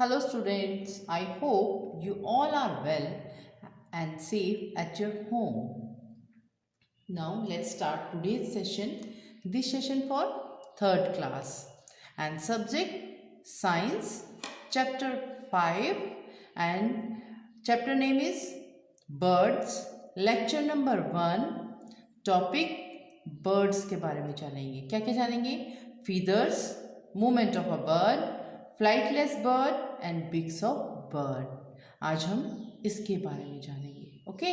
Hello students, I hope you all are well and safe at your home. Now let's start today's session. This session for 3rd class and subject science chapter 5 and chapter name is birds. Lecture number 1 topic birds के बारे में जानेंगे. क्या क्या जानेंगे? Feathers, movement of a bird, flightless bird and beaks of bird. आज हम इसके बारे में जानेंगे. ओके,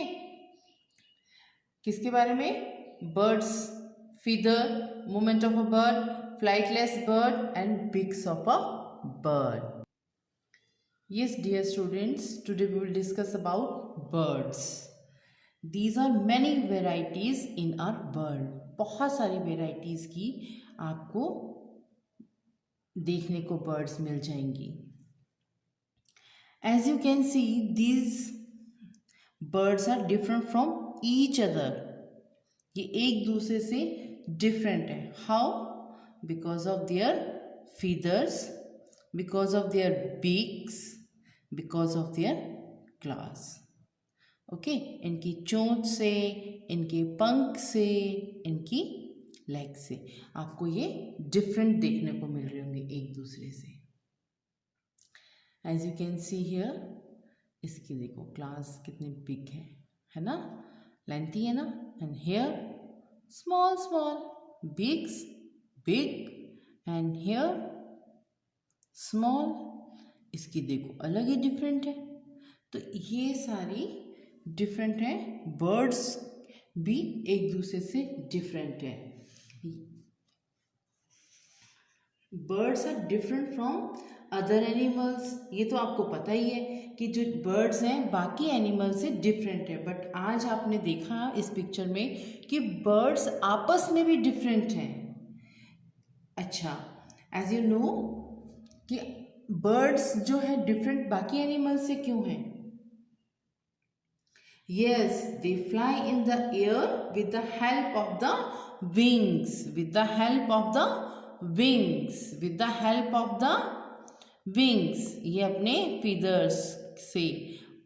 किसके बारे में? Birds, feather, movement of a bird, flightless bird and beaks of a bird. Yes dear students, today we will discuss about birds. These are many varieties in our bird. बहुत सारी varieties की आपको देखने को birds मिल जाएंगी. As you can see these birds are different from each other. ये एक दूसरे से डिफरेंट है. How? Because of their feathers, because of their beaks, because of their claws. Okay, इनकी चोंच से, इनके पंख से, इनकी लेग से आपको ये डिफरेंट देखने को मिल रहे होंगे एक दूसरे से. As you can see here, इसकी देखो क्लास कितनी बिग है ना, लेंथी है ना. And here small small, beaks big and here small. इसकी देखो अलग ही डिफरेंट है. तो ये सारी डिफरेंट है. बर्ड्स भी एक दूसरे से डिफरेंट है. Birds are different from other animals. ये तो आपको पता ही है कि जो बर्ड्स हैं बाकी एनिमल से डिफरेंट है. बट आज आपने देखा इस पिक्चर में कि बर्ड्स आपस में भी डिफरेंट हैं. अच्छा, एज यू नो कि बर्ड्स जो है डिफरेंट बाकी एनिमल से क्यों हैं? Yes, they fly in the air with the help of the wings, with the help of the wings, with the help of the wings. ये अपने feathers से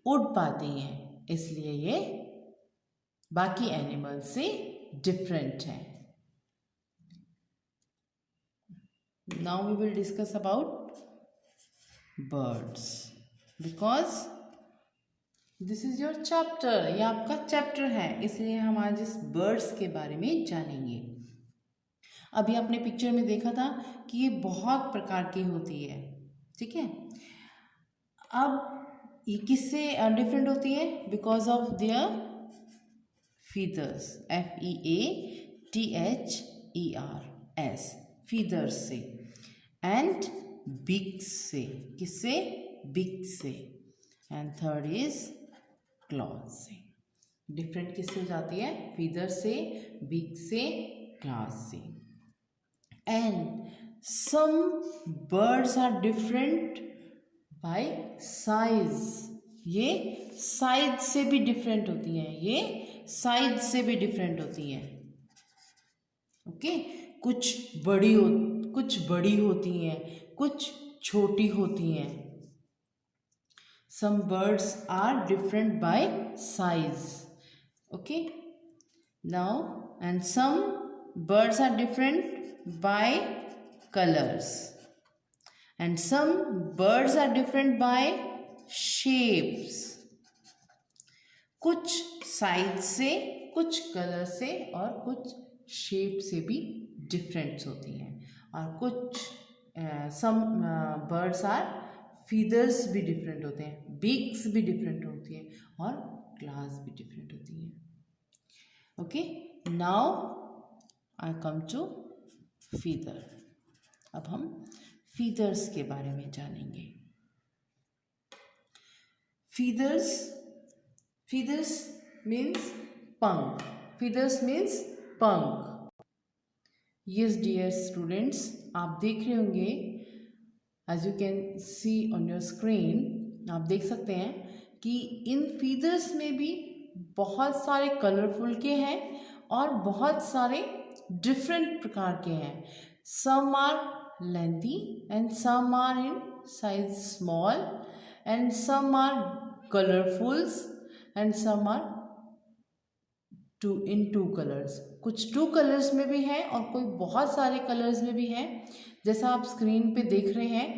उड़ पाते हैं, इसलिए ये बाकी एनिमल से डिफरेंट है. Now we will discuss about birds because this is your chapter. ये आपका चैप्टर है, इसलिए हम आज इस बर्ड्स के बारे में जानेंगे. अभी आपने पिक्चर में देखा था कि ये बहुत प्रकार की होती है. ठीक है, अब ये किससे डिफरेंट होती है? Because of their feathers. FEATHERS, feathers से. एंड बिग्स से. किससे? बिग्स से. एंड थर्ड इज क्लॉज से. डिफरेंट किससे हो जाती है? फीदर से, बिग से, क्लॉज से. And some birds are different by size. ये साइज से भी डिफरेंट होती हैं. ये साइज से भी डिफरेंट होती हैं. ओके, कुछ बड़ी होती हैं, कुछ छोटी होती हैं. Some birds are different by size. Okay, now and some birds are different by colors and some birds are different by shapes. कुछ साइज से, कुछ कलर से और कुछ शेप से भी डिफरेंट होती हैं. और कुछ some birds are फीदर्स भी डिफरेंट होते हैं, बिग्स भी डिफरेंट होती है और क्लास भी डिफरेंट होती है. Okay, now I come to feather. अब हम फीदर्स के बारे में जानेंगे. फीदर्स मीन्स पंख. फीदर्स मीन्स पंख. यस डियर स्टूडेंट्स, आप देख रहे होंगे as you can see on your screen, आप देख सकते हैं कि इन फीदर्स में भी बहुत सारे कलरफुल के हैं और बहुत सारे डिफरेंट प्रकार के हैं. Some are lengthy and some are in size small, and some are colorfuls and some are two colours. कुछ 2 कलर्स में भी है और कोई बहुत सारे कलर्स में भी है. जैसा आप स्क्रीन पे देख रहे हैं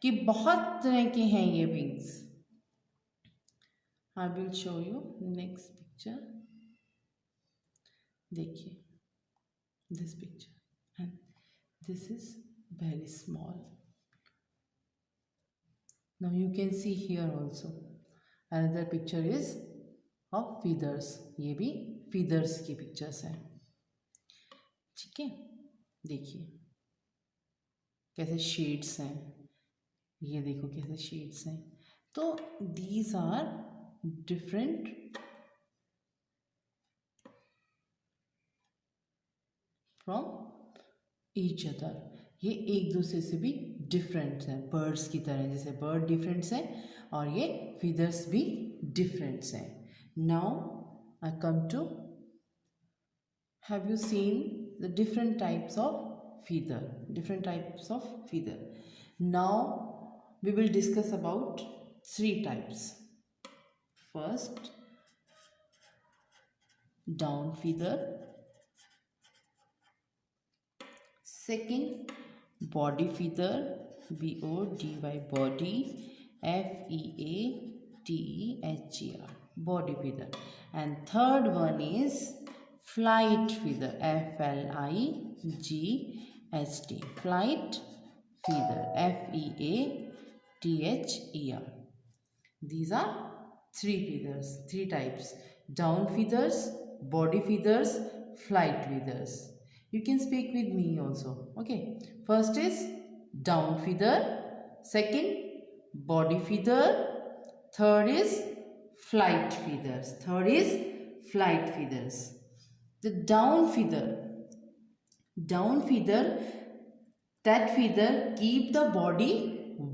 कि बहुत तरह के हैं ये wings. I will show you next picture. देखिए this picture and this is very small. Now you can see here also another picture is of feathers. ये भी feathers की pictures हैं. ठीक है, देखिए कैसे shades हैं. ये देखो कैसे shades हैं. तो these are different from each other. ये एक दूसरे से भी डिफरेंट है बर्ड्स की तरह. जैसे बर्ड डिफरेंट्स है और ये फीदर्स भी डिफरेंट्स हैं. Now I come to, have you seen the different types of feather. Different types of feather. Now we will discuss about 3 types. First down feather, second body feather, body, body, feather, body feather, and third one is flight feather, flight, flight feather, feather. These are 3 feathers, 3 types: down feathers, body feathers, flight feathers. You can speak with me also. Okay, first is down feather, second body feather, third is flight feathers. The down feather, that feather keep the body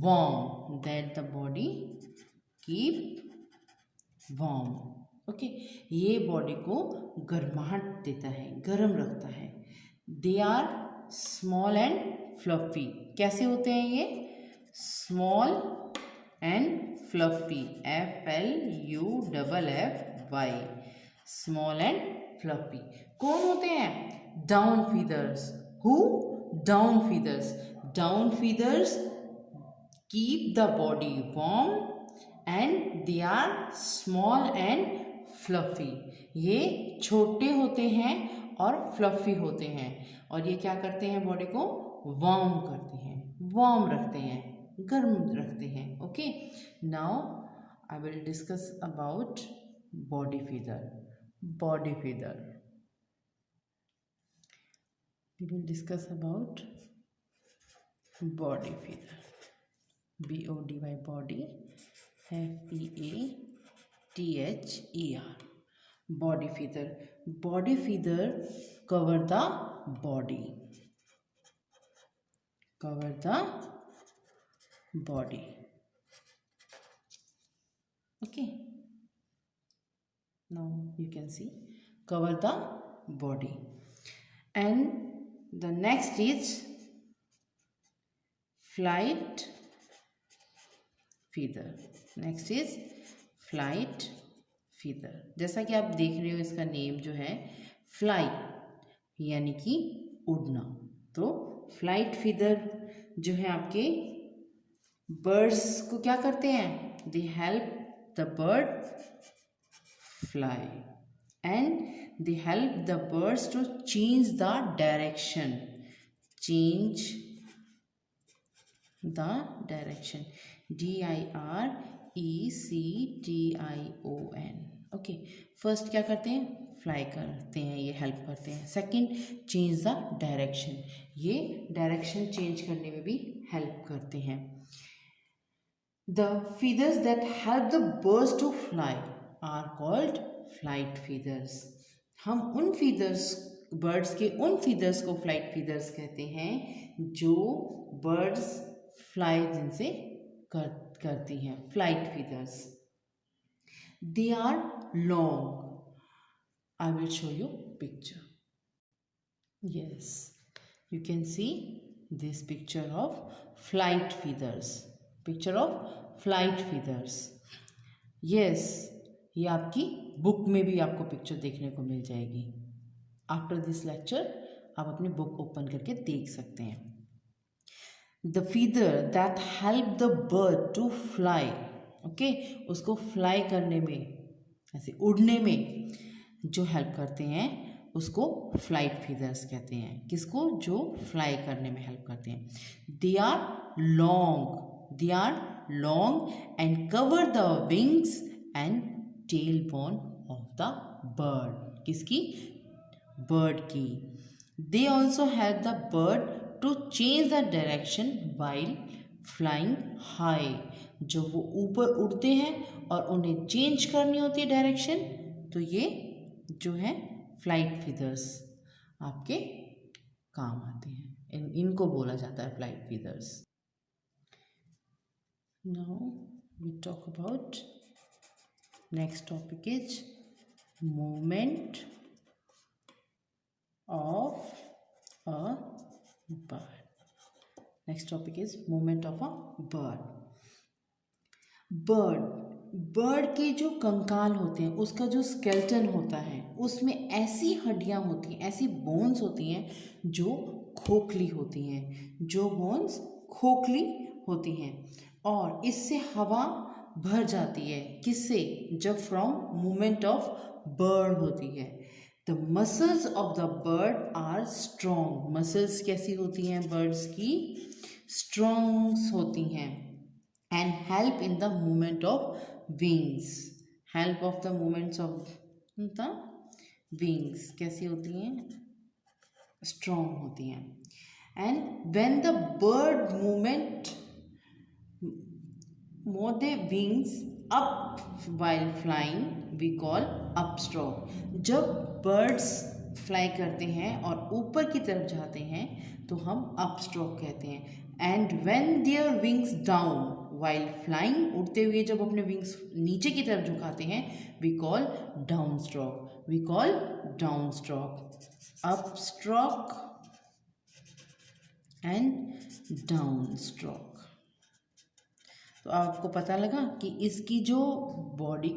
warm, ओके. ये body को गर्माहट देता है, गर्म रखता है. They are small and fluffy. कैसे होते हैं ये? Small and fluffy, FLUFFY, small and fluffy. कौन होते हैं? Down feathers. Who? Down feathers keep the body warm and they are small and fluffy. ये छोटे होते हैं और फ्लफी होते हैं और ये क्या करते हैं? बॉडी को वार्म करते हैं, वार्म रखते हैं, गर्म रखते हैं. Okay, now I will discuss about body feather. We will discuss about body feather. BODY, body, FEATHER. Body feather. Body feather cover the body. Okay. Now you can see cover the body. And the next is flight feather. जैसा कि आप देख रहे हो इसका name जो है fly यानी कि उड़ना. तो फ्लाइट फीदर जो है आपके बर्ड्स को क्या करते हैं? They help the bird fly and they help the birds to change the direction. DIRECTION. Okay, first क्या करते हैं? फ्लाई करते हैं, ये हेल्प करते हैं. सेकंड चेंज द डायरेक्शन, ये डायरेक्शन चेंज करने में भी हेल्प करते हैं. The feathers that help the birds to fly are called flight feathers. हम उन फीदर्स बर्ड्स के उन फीदर्स को फ्लाइट फीदर्स कहते हैं जो बर्ड्स फ्लाई जिनसे करती हैं. Flight feathers. They are long. I will show you picture. Yes, you can see this picture of flight feathers. Picture of flight feathers. Yes, ये आपकी बुक में भी आपको पिक्चर देखने को मिल जाएगी। आफ्टर दिस लेक्चर आप अपनी बुक ओपन करके देख सकते हैं। The feather that help the bird to fly, okay, उसको फ्लाई करने में, ऐसे उड़ने में जो हेल्प करते हैं उसको फ्लाइट फीदर्स कहते हैं। किसको? जो फ्लाई करने में हेल्प करते हैं। They are long and cover the wings and tail bone of the bird. किसकी? बर्ड की। They also help the bird to change the direction while flying high. जब वो ऊपर उड़ते हैं और उन्हें चेंज करनी होती है डायरेक्शन, तो ये जो है फ्लाइट फीदर्स आपके काम आते हैं। इनको बोला जाता है flight feathers. Now we talk about next topic is movement of a bird. Next topic is movement of a bird के जो कंकाल होते हैं, उसका जो स्केलेटन होता है, उसमें ऐसी हड्डियां होती हैं, ऐसी बोन्स होती हैं जो खोखली होती हैं, जो बोन्स खोखली होती हैं, और इससे हवा भर जाती है। किससे? जब फ्रॉम मूवमेंट ऑफ बर्ड होती है। The muscles of the bird are strong. Muscles कैसी होती हैं बर्ड्स की? स्ट्रॉन्ग होती हैं। And help in the movement of wings। Help of the movements of the wings कैसी होती हैं? स्ट्रॉन्ग होती हैं। And when the bird movement move the wings up while flying we call upstroke. जब birds fly करते हैं और ऊपर की तरफ जाते हैं तो हम अपस्ट्रोक कहते हैं। And when their wings down while flying, उड़ते हुए जब अपने विंग्स नीचे की तरफ झुकाते हैं, we call down stroke. We call down stroke, up stroke and down stroke. तो आपको पता लगा कि इसकी जो बॉडी,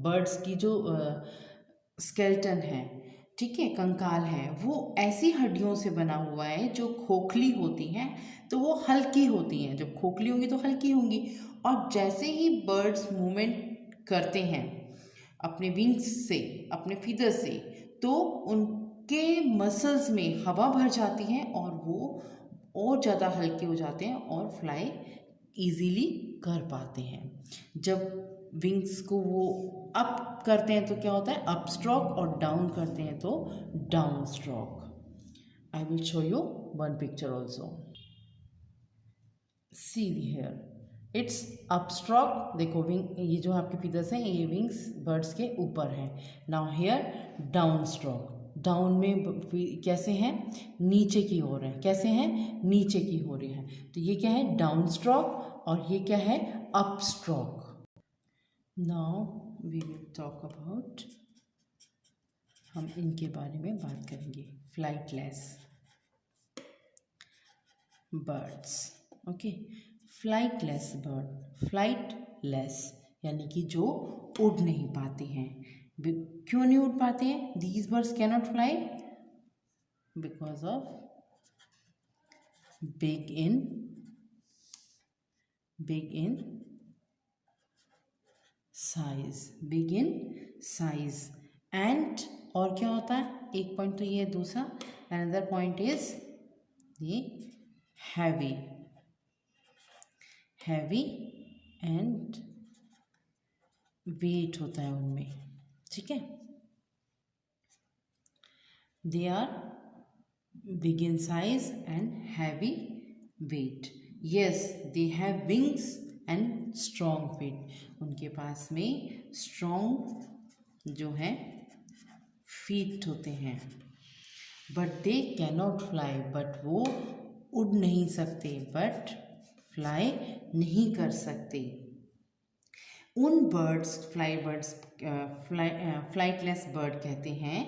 बर्ड्स की जो स्केलेटन है, ठीक है, कंकाल है, वो ऐसी हड्डियों से बना हुआ है जो खोखली होती हैं, तो वो हल्की होती हैं। जब खोखली होंगी तो हल्की होंगी, और जैसे ही बर्ड्स मूवमेंट करते हैं अपने विंग्स से, अपने फीदर से, तो उनके मसल्स में हवा भर जाती है और वो और ज़्यादा हल्के हो जाते हैं और फ्लाई इजीली कर पाते हैं। जब विंग्स को वो अप करते हैं तो क्या होता है? अप स्ट्रोक, और डाउन करते हैं तो down stroke. I will show you one picture also. See here, it's up stroke. देखो विंग, ये जो आपके फीदर्स हैं, ये विंग्स बर्ड्स के ऊपर हैं। Now here down stroke. Down में कैसे हैं? नीचे की ओर है। कैसे हैं? नीचे की ओर है। तो ये क्या है? डाउन स्ट्रोक, और ये क्या है? Up stroke. Now we will talk about, हम इनके बारे में बात करेंगे। Flightless birds, okay. Flightless bird, flightless यानी कि जो उड़ नहीं पाते हैं। क्यों नहीं उड़ पाते हैं? These birds can not fly because of big in size and, और क्या होता है? एक पॉइंट तो ये है, दूसरा अनदर पॉइंट इज ये हैवी एंड वेट होता है उनमें, ठीक है। They are big in size and heavy weight. Yes, they have wings and strong feet. उनके पास में स्ट्रॉन्ग जो है फीट होते हैं। But they can not fly, but वो उड़ नहीं सकते, बट फ्लाई नहीं कर सकते। उन बर्ड्स, फ्लाइटलेस बर्ड कहते हैं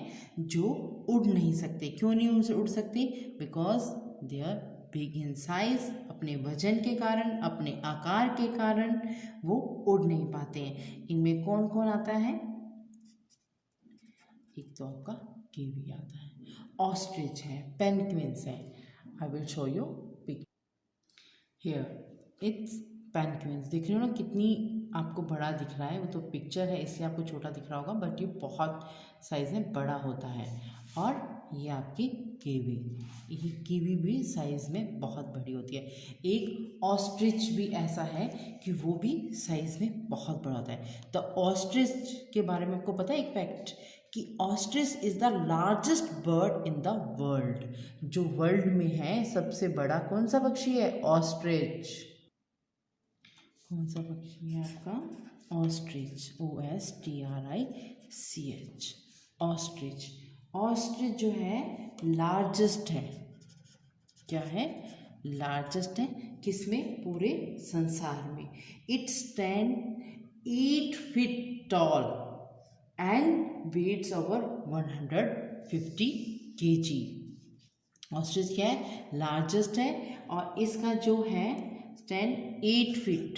जो उड़ नहीं सकते। क्यों नहीं उड़ सकते? Because they are big in size, अपने वजन के कारण, अपने आकार के कारण वो उड़ नहीं पाते हैं। इनमें कौन कौन आता है? एक तो आपका कीवी आता है, ऑस्ट्रिच है, पेंगुइन्स है। I will show you pic here. It's penguins. दिख रहे हो ना कितनी आपको बड़ा दिख रहा है, वो तो पिक्चर है इसलिए आपको छोटा दिख रहा होगा, बट ये बहुत साइज में बड़ा होता है। और ये आपकी कीवी, ये कीवी भी साइज में बहुत बड़ी होती है। एक ऑस्ट्रिच भी ऐसा है कि वो भी साइज में बहुत बड़ा होता है। तो ऑस्ट्रिच के बारे में आपको पता है एक फैक्ट कि ostrich is the largest bird in the world. जो वर्ल्ड में है सबसे बड़ा कौन सा पक्षी है? ऑस्ट्रिच। कौन सा पक्षी है आपका? Ostrich, OSTRICH, ostrich. ऑस्ट्रिच जो है लार्जेस्ट है। क्या है? लार्जेस्ट है। किसमें? पूरे संसार में। It stand 8 feet tall and weights over 150 kg। Ostrich क्या है? लार्जेस्ट है और इसका जो है स्टैंड 8 फीट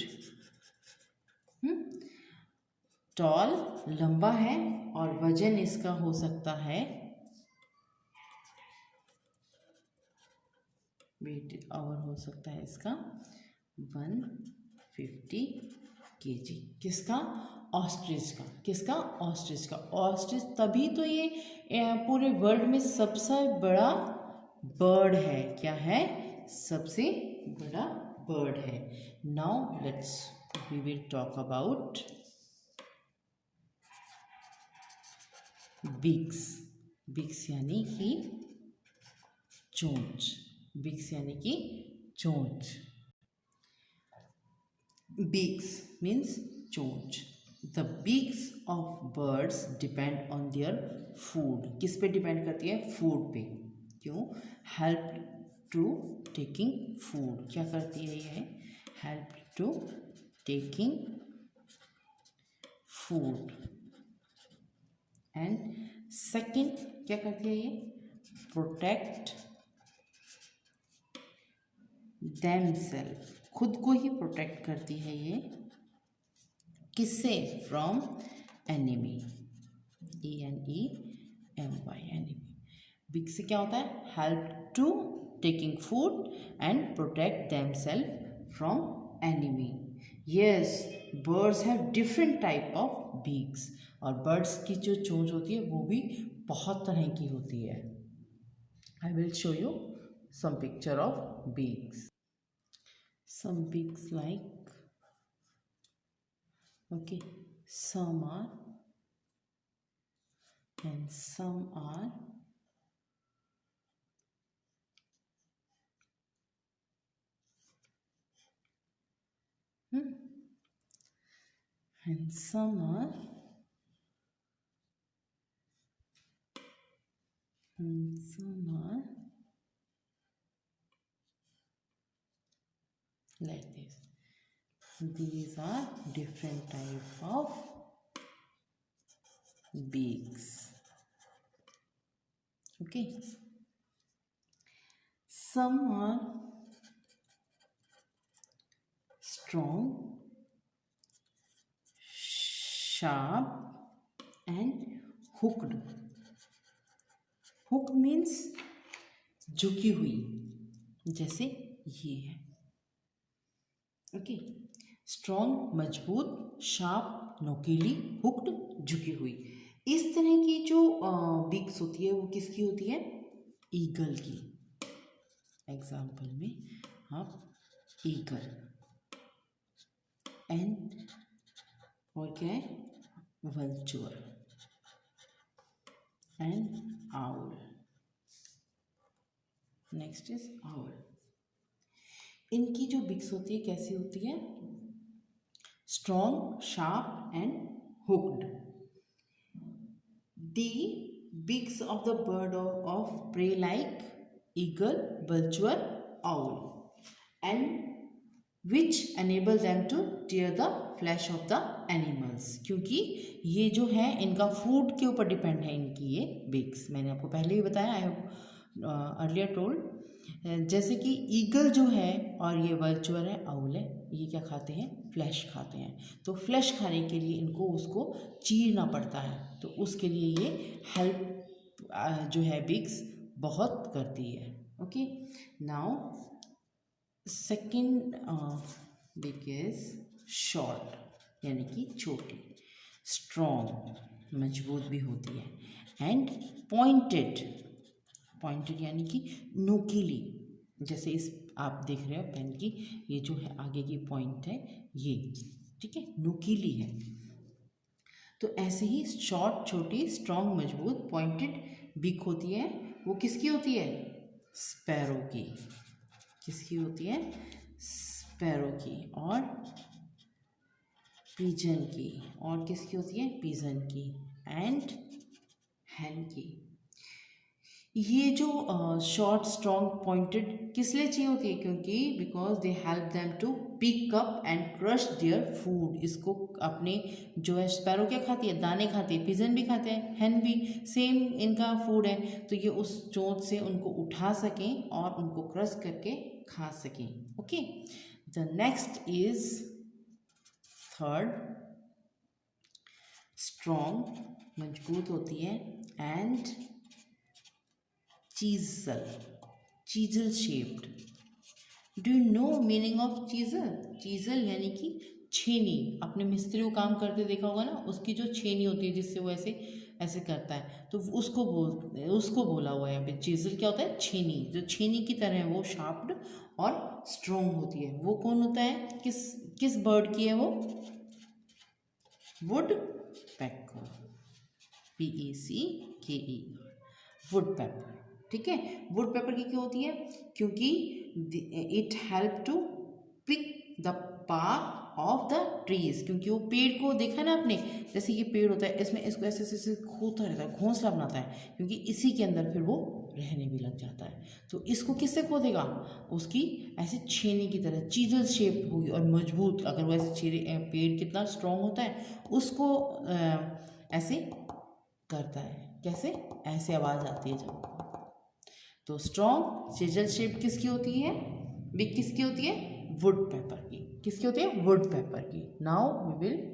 टॉल, लंबा है, और वजन इसका हो सकता है, वेट और हो सकता है इसका 150 kg। किसका? ऑस्ट्रिच का। किसका? ऑस्ट्रिच का। ऑस्ट्रिच तभी तो ये पूरे वर्ल्ड में सबसे बड़ा बर्ड है। क्या है? सबसे बड़ा बर्ड है। Now let's we will talk about beaks. Beaks यानी कि चोंच। बिग्स यानी कि चोंच। बिग्स मीन्स चोंच। The beaks of birds depend on their food. किस पे डिपेंड करती है? फूड पे। क्यों? Help to taking food. क्या करती है ये? Help to taking food. And second क्या करती है ये? Protect themselves. खुद को ही प्रोटेक्ट करती है ये। किससे? From enemy. ENEMY, enemy. Big से क्या होता है? Help to taking food and protect themselves from enemy. Yes, birds have different type of beaks. और बर्ड्स की जो चोंच होती है वो भी बहुत तरह की होती है। I will show you some picture of beaks. Some beaks like, okay, some are and some are and some are like this. These are different type of beaks. Okay, some are strong, sharp and hooked. Hook means झुकी हुई, जैसे ये है। Okay, strong मजबूत, sharp नोकीली, hooked झुकी हुई। इस तरह की जो बीक्स होती है वो किसकी होती है? ईगल की। एग्जाम्पल में आप ईगल एंड और क्या है? Vulture and owl. Next is owl. इनकी जो बिक्स होती है कैसी होती है? Strong, sharp and hooked. The beaks of the bird of prey like eagle, vulture, owl, and which enable them to tear the flesh of the animals. क्योंकि ये जो है इनका फूड के ऊपर डिपेंड है। इनकी ये बिक्स मैंने आपको पहले ही बताया, आई हैव अर्लियर टोल्ड। जैसे कि ईगल जो है और ये वर्चुअल है, आउल है, ये क्या खाते हैं, फ्लैश खाते हैं। तो फ्लैश खाने के लिए इनको उसको चीरना पड़ता है, तो उसके लिए ये हेल्प जो है बिग्स बहुत करती है। Okay, now second big is short यानी कि छोटी, स्ट्रॉन्ग मजबूत भी होती है, एंड पॉइंटेड, पॉइंटेड यानी कि नोकीली, जैसे इस आप देख रहे हो पेन की ये जो है आगे की पॉइंट है ये, ठीक है, नोकीली है। तो ऐसे ही शॉर्ट छोटी, स्ट्रॉन्ग मजबूत, पॉइंटेड बिग होती है, वो किसकी होती है, स्पैरो की। किसकी होती है, स्पैरो की, और पिजन की, और किसकी होती है, पिजन की, एंड हैन की। ये जो शॉर्ट स्ट्रॉन्ग पॉइंटेड किस लिए चाहिए होती है, क्योंकि because they help them to pick up and crush their food. इसको अपने जो है स्पैरो क्या खाती है, दाने खाती है, पिजन भी खाते हैं, हैन भी सेम इनका फूड है, तो ये उस चोंच से उनको उठा सकें और उनको क्रश करके खा सकें। Okay, the next is third, strong मजबूत होती है, and chisel, chisel shaped. Do you know meaning of chisel? Chisel यानी कि छेनी। अपने मिस्त्री को काम करते देखा होगा ना, उसकी जो छेनी होती है जिससे वो ऐसे ऐसे करता है, तो उसको बोला हुआ है यहाँ पे। चीजल क्या होता है, छेनी, जो छेनी की तरह है, वो शार्प्ड और स्ट्रॉन्ग होती है। वो कौन होता है, किस किस बर्ड की है वो, woodpecker, PECKE, woodpecker. ठीक है, वुड पेपर की क्यों होती है, क्योंकि it help to pick the bark of the trees. क्योंकि वो पेड़ को देखा ना आपने, जैसे ये पेड़ होता है, इसमें इसको ऐसे ऐसे खोता रहता है, घोंसला बनाता है, क्योंकि इसी के अंदर फिर वो रहने भी लग जाता है। तो इसको किससे खोदेगा, उसकी ऐसे छेनी की तरह चीजल शेप होगी और मजबूत। अगर वो ऐसे पेड़ कितना स्ट्रॉन्ग होता है, उसको ऐसे करता है, कैसे, ऐसे आवाज़ आती है जब। तो स्ट्रॉन्ग चीजल शेप किसकी होती है, बिग किसकी होती है, वुड पेपर की। किसकी होती है, वुड पेपर की। Now we will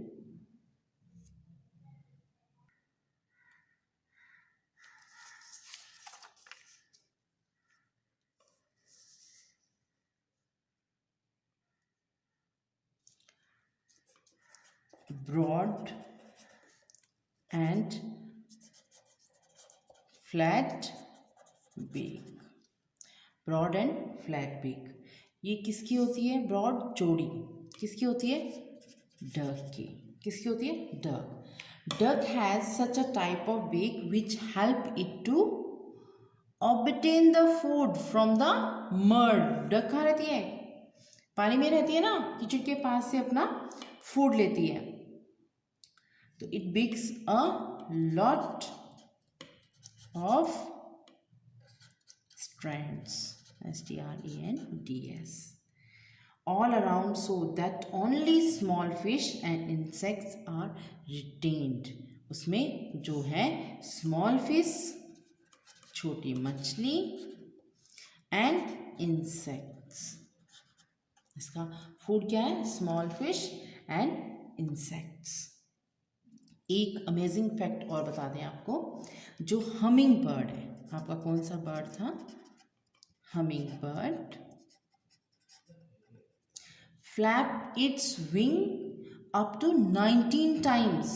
broad and flat beak, broad and flat beak. ये किसकी होती है, ब्रॉड चौड़ी, किसकी होती है, डक की। किसकी होती है, duck. Duck has such a type of beak which help it to obtain the food from the mud. Duck कहाँ रहती है, पानी में रहती है ना, किचन के पास से अपना फूड लेती है। तो it picks a lot of strands, strands, all around, so that only small fish and insects are retained. उसमें जो है small fish, छोटी मछली, and insects, इसका फूड क्या है, स्मॉल फिश एंड इंसेक्ट्स। एक अमेजिंग फैक्ट और बता दें आपको, जो हमिंग बर्ड है, आपका कौन सा बर्ड था, hummingbird, flap its wing up to 19 times,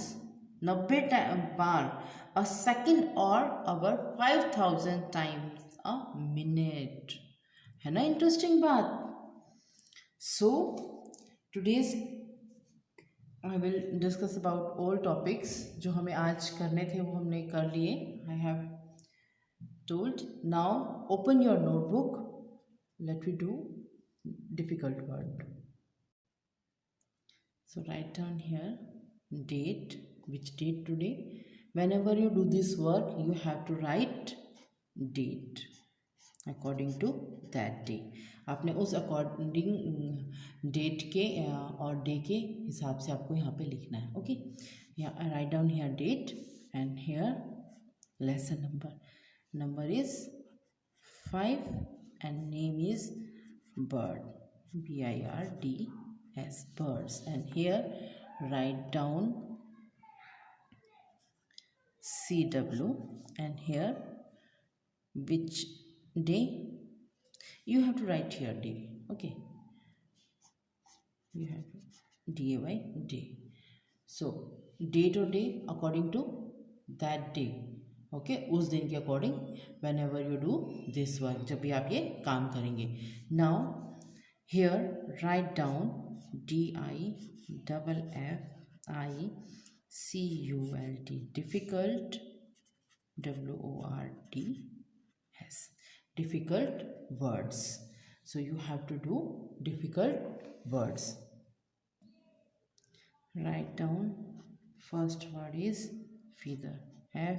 90 बार अ सेकेंड, और अवर 5000 टाइम्स अ मिनट। है ना इंटरेस्टिंग बात। So today's I will discuss about all topics. जो हमें आज करने थे वो हमने कर लिए। I have told. Now open your notebook. Let me do difficult word. So write down here date, which date today. Whenever you do this work, you have to write date according to that day. आपने उस according date के और day के हिसाब से आपको यहाँ पे लिखना है। Okay, write down here date and here lesson number. Number is 5 and name is bird, birds, birds. And here write down CW, and here which day. You have to write here day. Okay, you have DAY, day. So date or day according to that day. Okay उस दिन के according when ever you do this work, जब भी आप ये काम करेंगे. Now here write down DIFFICULT, difficult, WORDS, difficult words. So you have to do difficult words. Write down first word is feather, FEATHER,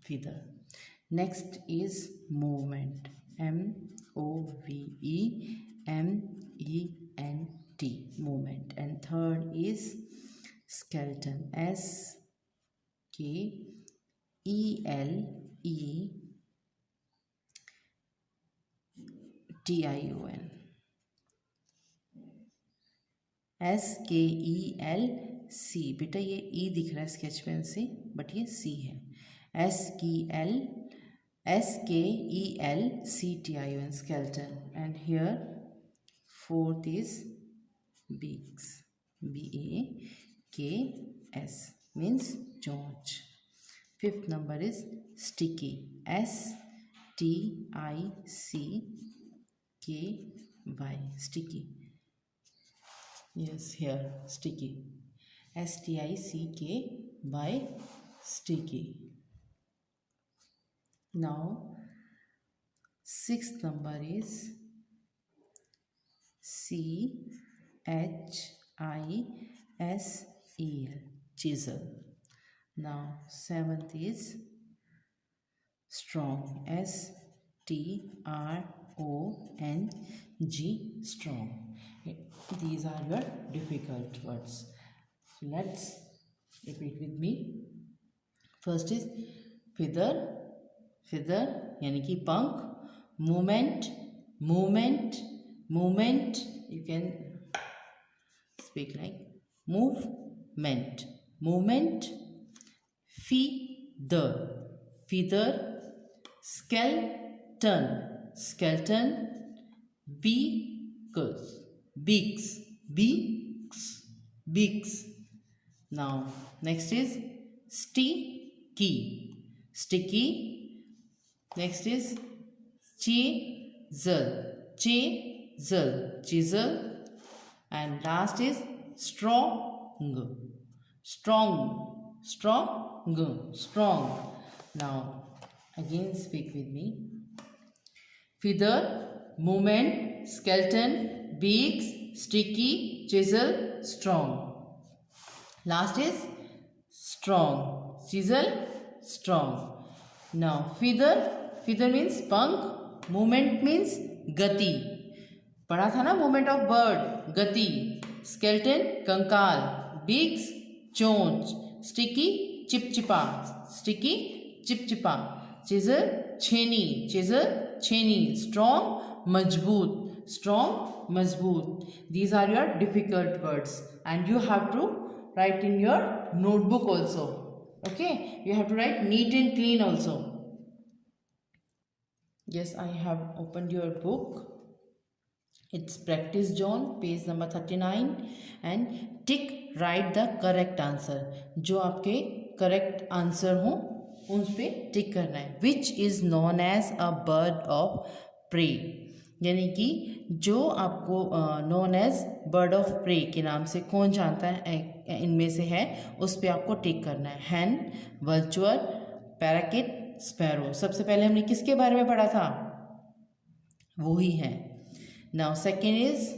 feather. Next is movement, MOVEMENT, movement. And third is skeleton, SKELETION, SKELC. बेटा ये E दिख रहा है sketch pen से, but ये C है. SKELCTION, skeleton. And here fourth is beaks, BAKS, means chonch. Fifth number is sticky, STICKY, sticky. Yes, here sticky, STICKY, sticky. Now sixth number is CHISEL, chisel. Now seventh is strong, STRONG, strong. These are your difficult words. So let's repeat with me. First is feather, feather यानी कि पंख. Movement, movement, movement. You can speak like movement, movement. Feather, feather. Skeleton, skeleton. Beaks, beaks, beaks. Now next is sticky, sticky. Next is chisel, chisel. And last is strong, strong. Now again speak with me. Feather, movement, skeleton, beaks, sticky, chisel, strong. Last is strong, chisel, strong. Now feather, feather means पंख, movement means गति. पढ़ा था ना movement of bird, गति. Skeleton, कंकाल. Beaks, चोंच. Sticky, चिपचिपा, sticky, चिपचिपा. Chisel, छेनी, chisel, छेनी. Strong, मजबूत, strong, मजबूत. These are your difficult words and you have to write in your notebook also. Okay, you have to write neat and clean also. Yes, I have opened your book. It's practice zone, page number 39, and tick, write the correct answer. जो आपके correct answer हो उन पे टिक करना है. Which is known as a bird of prey, यानी कि जो आपको known as bird of prey के नाम से कौन जानता है इनमें से है, उस पे आपको टिक करना है. hen, vulture, parakeet, sparrow. सबसे पहले हमने किसके बारे में पढ़ा था? वो ही है. Now second is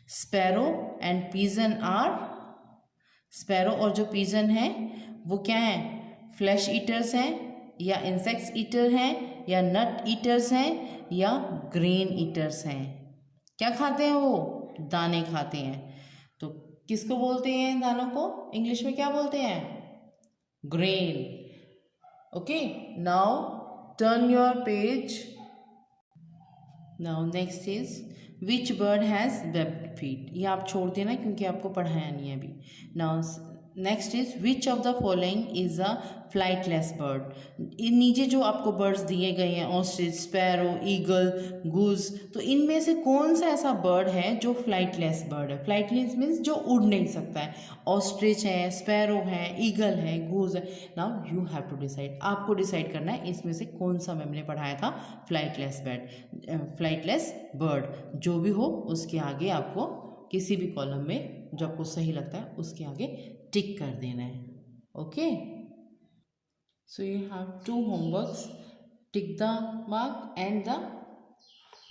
sparrow and pigeon are, sparrow और जो pigeon है वो क्या है? फ्लैश ईटर्स हैं या इंसेक्ट्स ईटर हैं या नट ईटर्स हैं या ग्रेन ईटर्स हैं? क्या खाते हैं वो? दाने खाते हैं. तो किसको बोलते हैं दानों को? इंग्लिश में क्या बोलते हैं? Grain. Okay, now turn your page. Now next is which bird has webbed feet. ये आप छोड़ देना क्योंकि आपको पढ़ाया नहीं है अभी. Now next is which of the following is a flightless bird. नीचे जो आपको बर्ड्स दिए गए हैं ऑस्ट्रिच, स्पैरो, ईगल, गूज, तो इनमें से कौन सा ऐसा बर्ड है जो फ्लाइटलेस बर्ड है. फ्लाइटलेस मीन्स जो उड़ नहीं सकता है. ऑस्ट्रिच है, स्पैरो है, ईगल है, गूज है. Now you have to decide. आपको डिसाइड करना है इसमें से कौन सा मैंने पढ़ाया था फ्लाइटलेस फ्लाइटलेस बर्ड. जो भी हो उसके आगे आपको किसी भी कॉलम में जो आपको सही लगता है उसके आगे टिक कर देना है. Okay, so you have to homeworks. Tick the mark and the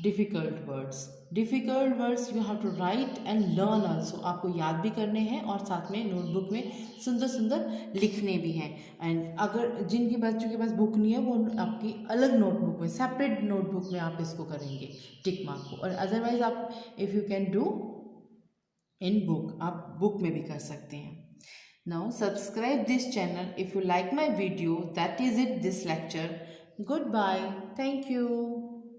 difficult words. Difficult words you have to write and learn also. आपको याद भी करने हैं और साथ में नोटबुक में सुंदर सुंदर लिखने भी हैं. एंड अगर जिनके बच्चों के पास बुक नहीं है वो आपकी अलग नोटबुक में, सेपरेट नोटबुक में आप इसको करेंगे टिक मार्क को. और अदरवाइज आप if you can do in book, आप बुक में भी कर सकते हैं. Now subscribe this channel if you like my video. That is it this lecture. Goodbye. Thank you.